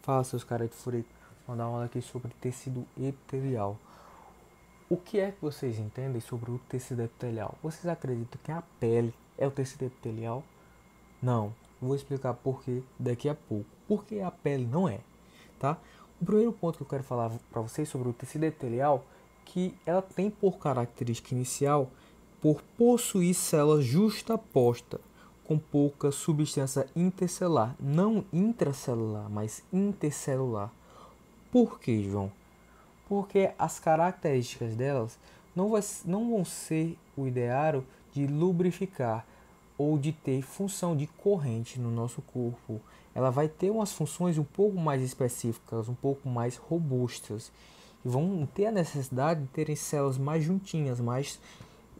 Fala, seus caras de furito. Vou dar uma aula aqui sobre tecido epitelial. O que é que vocês entendem sobre o tecido epitelial? Vocês acreditam que a pele é o tecido epitelial? Não. Vou explicar por que daqui a pouco. Por que a pele não é, tá? O primeiro ponto que eu quero falar para vocês sobre o tecido epitelial, que ela tem por característica inicial por possuir células justapostas com pouca substância intercelular, não intracelular, mas intercelular. Por que, João? Porque as características delas não vão ser o ideário de lubrificar ou de ter função de corrente no nosso corpo. Ela vai ter umas funções um pouco mais específicas, um pouco mais robustas. E vão ter a necessidade de terem células mais juntinhas, mais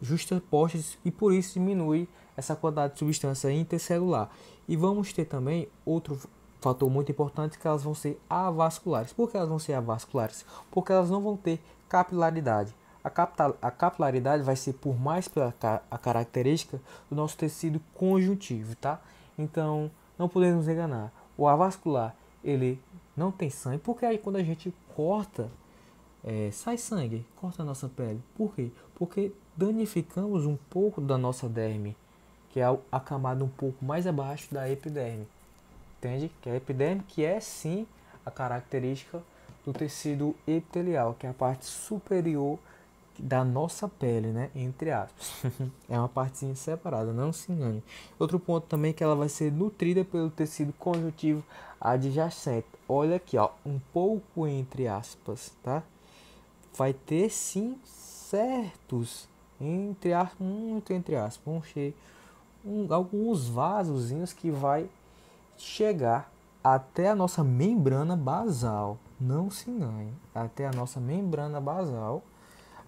justapostas, e por isso diminui essa quantidade de substância intercelular. E vamos ter também outro fator muito importante, que elas vão ser avasculares. Por que elas vão ser avasculares? Porque elas não vão ter capilaridade. A capilaridade vai ser por mais pela a característica do nosso tecido conjuntivo, tá? Então, não podemos enganar. O avascular, ele não tem sangue, porque aí quando a gente corta, sai sangue, corta a nossa pele. Por quê? Porque danificamos um pouco da nossa derme, que é a camada um pouco mais abaixo da epiderme. Entende? Que a epiderme, que é sim a característica do tecido epitelial, que é a parte superior da nossa pele, né? Entre aspas. É uma partezinha separada, não se engane. Outro ponto também é que ela vai ser nutrida pelo tecido conjuntivo adjacente. Olha aqui, ó, um pouco entre aspas, tá? Vai ter sim certos entre aspas, muito entre aspas, vão ser alguns vasozinhos que vai chegar até a nossa membrana basal. Não se engane, até a nossa membrana basal.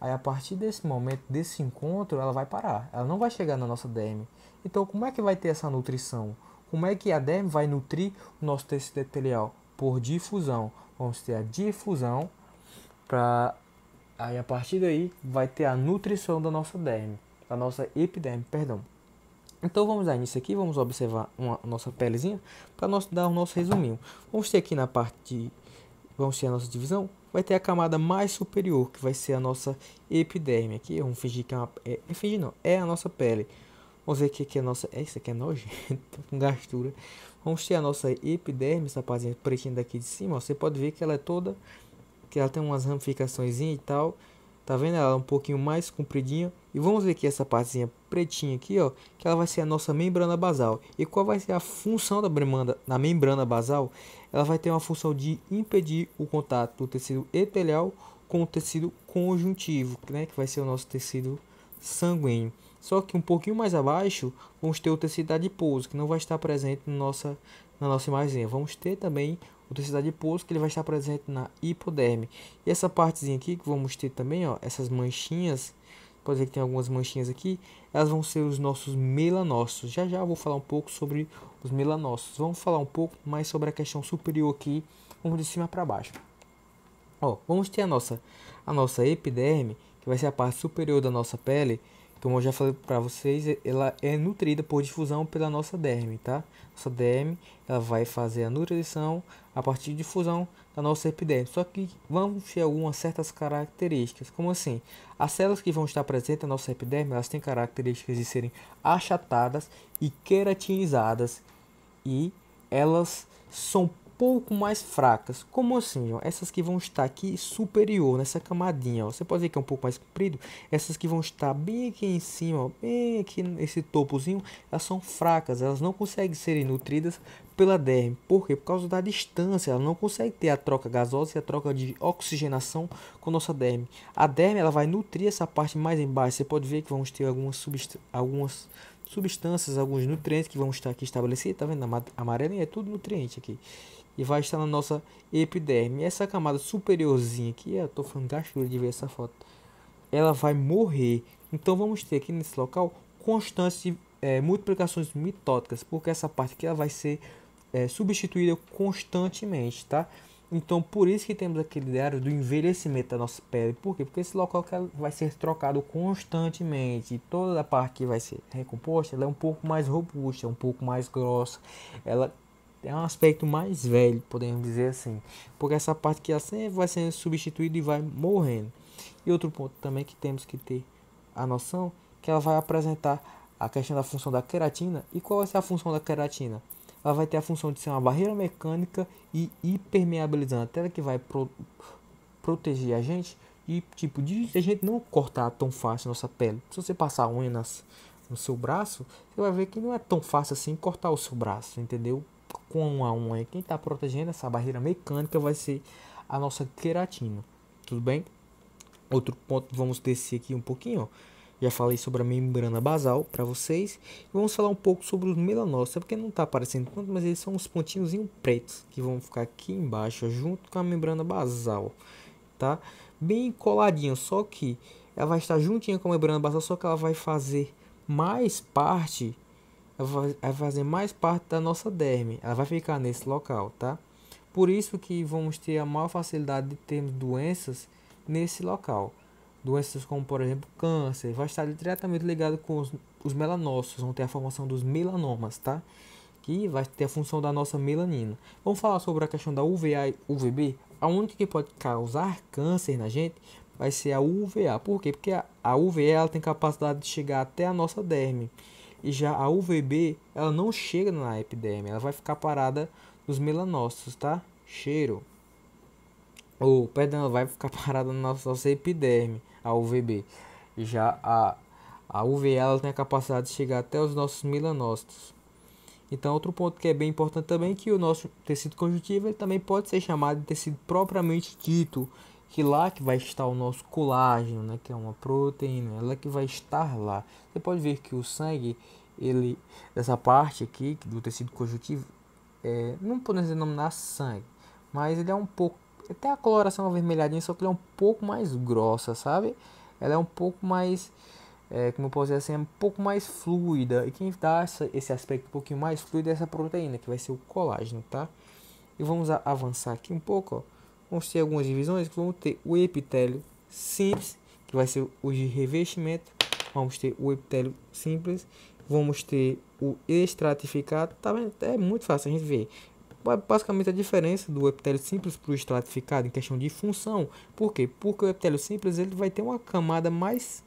Aí a partir desse momento, desse encontro, ela vai parar. Ela não vai chegar na nossa derme. Então, como é que vai ter essa nutrição? Como é que a derme vai nutrir o nosso tecido epitelial? Por difusão. Vamos ter a difusão para aí a partir daí vai ter a nutrição da nossa derme, da nossa epiderme, perdão. Então vamos dar início aqui, vamos observar a nossa pelezinha para nós dar o nosso resuminho. Vamos ter aqui na parte de, vamos ter a nossa divisão, vai ter a camada mais superior, que vai ser a nossa epiderme. Aqui vamos fingir que é uma, fingir não, é a nossa pele. Vamos ver aqui que é a nossa, isso aqui é nojento, com gastura. Vamos ter a nossa epiderme, essa partezinha pretinha daqui de cima, ó. Você pode ver que ela é toda, que ela tem umas ramificações e tal. Tá vendo? Ela é um pouquinho mais compridinha. E vamos ver aqui essa partezinha pretinha aqui, ó, que ela vai ser a nossa membrana basal. E qual vai ser a função da membrana basal? Ela vai ter uma função de impedir o contato do tecido epitelial com o tecido conjuntivo, né, que vai ser o nosso tecido sanguíneo. Só que um pouquinho mais abaixo, vamos ter o tecido adiposo, que não vai estar presente na nossa imagem. Vamos ter também o tecido adiposo, que ele vai estar presente na hipoderme. E essa partezinha aqui que vamos ter também, ó, essas manchinhas, pode ver que tem algumas manchinhas aqui, elas vão ser os nossos melanócitos. Já já eu vou falar um pouco sobre os melanócitos. Vamos falar um pouco mais sobre a questão superior aqui, vamos de cima para baixo. Ó, vamos ter a nossa epiderme, que vai ser a parte superior da nossa pele. Como eu já falei para vocês, ela é nutrida por difusão pela nossa derme, tá? Nossa derme, ela vai fazer a nutrição a partir de difusão da nossa epiderme. Só que vamos ter algumas certas características, como assim? As células que vão estar presentes na nossa epiderme, elas têm características de serem achatadas e queratinizadas, e elas são pouco mais fracas. Como assim, ó? Essas que vão estar aqui superior, nessa camadinha, ó. Você pode ver que é um pouco mais comprido. Essas que vão estar bem aqui em cima, ó, bem aqui nesse topozinho, elas são fracas, elas não conseguem serem nutridas pela derme. Por quê? Por causa da distância, ela não consegue ter a troca gasosa e a troca de oxigenação com a nossa derme. A derme, ela vai nutrir essa parte mais embaixo. Você pode ver que vamos ter algumas substâncias, alguns nutrientes que vão estar aqui estabelecidos. Tá vendo? A amarelinha é tudo nutriente aqui. E vai estar na nossa epiderme. E essa camada superiorzinha aqui, eu tô falando gastura de ver essa foto, ela vai morrer. Então vamos ter aqui nesse local constantes multiplicações mitóticas, porque essa parte aqui ela vai ser substituída constantemente, tá? Então por isso que temos aquele ideário do envelhecimento da nossa pele. Por quê? Porque esse local que ela vai ser trocado constantemente. E toda a parte que vai ser recomposta, ela é um pouco mais robusta, um pouco mais grossa. Ela é um aspecto mais velho, podemos dizer assim, porque essa parte que sempre vai sendo substituída e vai morrendo. E outro ponto também que temos que ter a noção que ela vai apresentar a questão da função da queratina. E qual vai ser a função da queratina? Ela vai ter a função de ser uma barreira mecânica e hipermeabilizante, ela que vai proteger a gente e tipo de a gente não cortar tão fácil nossa pele. Se você passar a unha no seu braço, você vai ver que não é tão fácil assim cortar o seu braço, entendeu? Com a unha, quem está protegendo essa barreira mecânica vai ser a nossa queratina, tudo bem? Outro ponto, vamos descer aqui um pouquinho, ó. Já falei sobre a membrana basal para vocês. Vamos falar um pouco sobre os melanócitos, porque não está aparecendo tanto, mas eles são uns pontinhos pretos que vão ficar aqui embaixo, ó, junto com a membrana basal, tá? Bem coladinho, só que ela vai estar juntinha com a membrana basal, só que ela vai fazer mais parte, vai fazer mais parte da nossa derme. Ela vai ficar nesse local, tá? Por isso que vamos ter a maior facilidade de termos doenças nesse local. Doenças como, por exemplo, câncer, vai estar diretamente ligado com os melanócitos, vão ter a formação dos melanomas, tá? Que vai ter a função da nossa melanina. Vamos falar sobre a questão da UVA e UVB. A única que pode causar câncer na gente vai ser a UVA. Por quê? Porque a UVA ela tem capacidade de chegar até a nossa derme. E já a UVB, ela não chega na epiderme, ela vai ficar parada nos melanócitos, tá? Cheiro. Ou, perdão, ela vai ficar parada na nossa epiderme, a UVB. E já a UVA ela tem a capacidade de chegar até os nossos melanócitos. Então, outro ponto que é bem importante também é que o nosso tecido conjuntivo ele também pode ser chamado de tecido propriamente dito, que lá que vai estar o nosso colágeno, né, que é uma proteína, ela que vai estar lá. Você pode ver que o sangue, ele, essa parte aqui do tecido conjuntivo, não podemos denominar sangue, mas ele é um pouco, até a coloração avermelhadinha, só que ele é um pouco mais grossa, sabe? Ela é um pouco mais como eu posso dizer assim, é um pouco mais fluida. E quem dá esse aspecto um pouquinho mais fluido é essa proteína, que vai ser o colágeno, tá? E vamos avançar aqui um pouco, ó. Vamos ter algumas divisões, vamos ter o epitélio simples, que vai ser o de revestimento. Vamos ter o epitélio simples, vamos ter o estratificado, tá vendo? É muito fácil a gente ver. Basicamente a diferença do epitélio simples para o estratificado em questão de função. Por quê? Porque o epitélio simples ele vai ter uma camada mais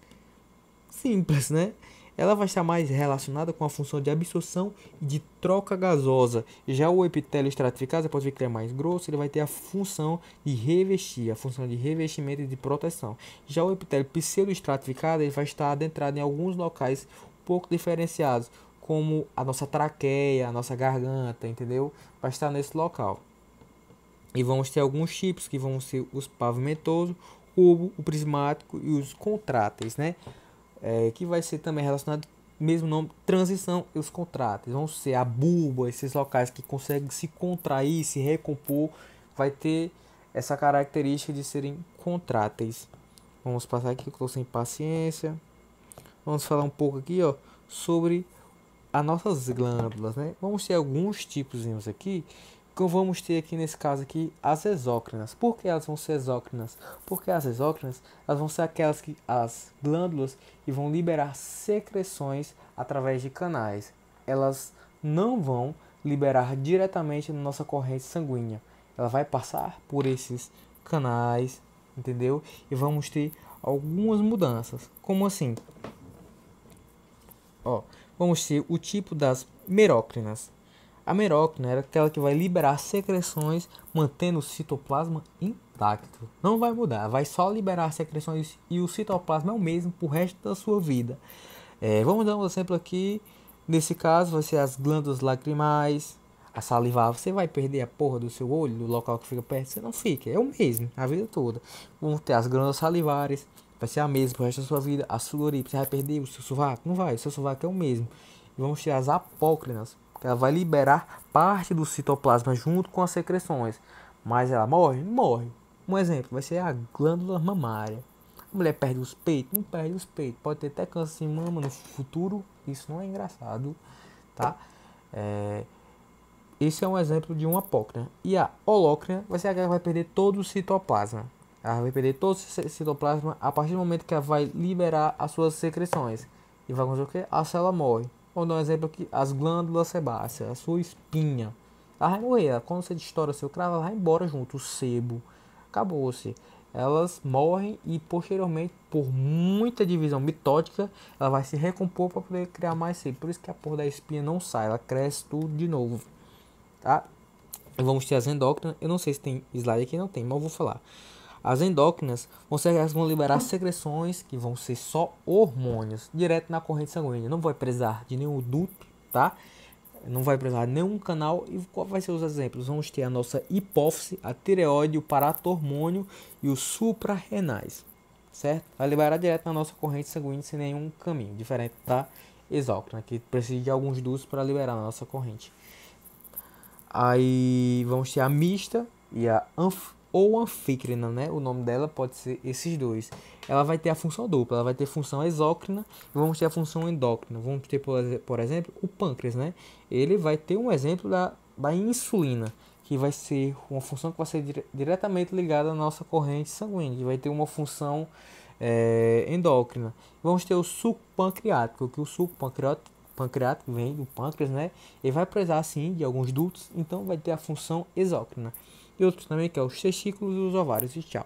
simples, né? Ela vai estar mais relacionada com a função de absorção e de troca gasosa. Já o epitélio estratificado, você pode ver que ele é mais grosso, ele vai ter a função de revestir, a função de revestimento e de proteção. Já o epitélio pseudoestratificado, ele vai estar adentrado em alguns locais um pouco diferenciados, como a nossa traqueia, a nossa garganta, entendeu? Vai estar nesse local. E vamos ter alguns tipos que vão ser os pavimentosos, cubo, o prismático e os contráteis, né? Que vai ser também relacionado mesmo nome, transição e os contráteis. Vão ser a bulba, esses locais que conseguem se contrair, se recompor, vai ter essa característica de serem contráteis. Vamos passar aqui, que eu estou sem paciência. Vamos falar um pouco aqui, ó, sobre as nossas glândulas, né? Vamos ter alguns tipos aqui. Que vamos ter aqui nesse caso aqui as exócrinas. Por que elas vão ser exócrinas? Porque as exócrinas elas vão ser aquelas que as glândulas que vão liberar secreções através de canais. Elas não vão liberar diretamente na nossa corrente sanguínea. Ela vai passar por esses canais, entendeu? E vamos ter algumas mudanças. Como assim? Ó, vamos ter o tipo das merócrinas. A merócrina era aquela que vai liberar secreções, mantendo o citoplasma intacto. Não vai mudar, vai só liberar secreções e o citoplasma é o mesmo pro resto da sua vida. Vamos dar um exemplo aqui. Nesse caso, vai ser as glândulas lacrimais, a salivar. Você vai perder a porra do seu olho, do local que fica perto? Você não fica, é o mesmo, a vida toda. Vamos ter as glândulas salivares, vai ser a mesma pro resto da sua vida. A sudorípae, você vai perder o seu sovaco? Não vai, o seu sovaco é o mesmo. E vamos ter as apócrinas. Ela vai liberar parte do citoplasma junto com as secreções. Mas ela morre? Não morre. Um exemplo vai ser a glândula mamária. A mulher perde os peitos? Não perde os peitos. Pode ter até câncer de mama no futuro. Isso não é engraçado, tá? Esse é um exemplo de uma apócrina. E a holócrina vai ser aquela que vai perder todo o citoplasma. Ela vai perder todo o citoplasma a partir do momento que ela vai liberar as suas secreções. E vai acontecer o quê? A célula morre. Vou dar um exemplo aqui, as glândulas sebáceas, a sua espinha. ela vai morrer. Quando você estoura seu cravo, ela vai embora junto. O sebo, acabou-se. Elas morrem e posteriormente, por muita divisão mitótica, ela vai se recompor para poder criar mais sebo. Por isso que a porra da espinha não sai, ela cresce tudo de novo, tá? E vamos ter as endócrinas. Eu não sei se tem slide aqui, não tem, mas eu vou falar. As endócrinas elas vão liberar secreções que vão ser só hormônios, direto na corrente sanguínea. Não vai precisar de nenhum duto, tá? Não vai precisar de nenhum canal. E qual vai ser os exemplos? Vamos ter a nossa hipófise, a tireoide, o paratormônio e os suprarrenais, certo? Vai liberar direto na nossa corrente sanguínea sem nenhum caminho, diferente da exócrina, que precisa de alguns dutos para liberar na nossa corrente. Aí vamos ter a mista e a ou anfícrina, né? O nome dela pode ser esses dois. Ela vai ter a função dupla, ela vai ter função exócrina e vamos ter a função endócrina. Vamos ter, por exemplo, o pâncreas, né? Ele vai ter um exemplo da insulina, que vai ser uma função que vai ser diretamente ligada à nossa corrente sanguínea, que vai ter uma função endócrina. Vamos ter o suco pancreático, que o suco pancreático vem do pâncreas, né? Ele vai precisar sim de alguns dutos, então vai ter a função exócrina. E outros também, que é os testículos e os ovários. E tchau.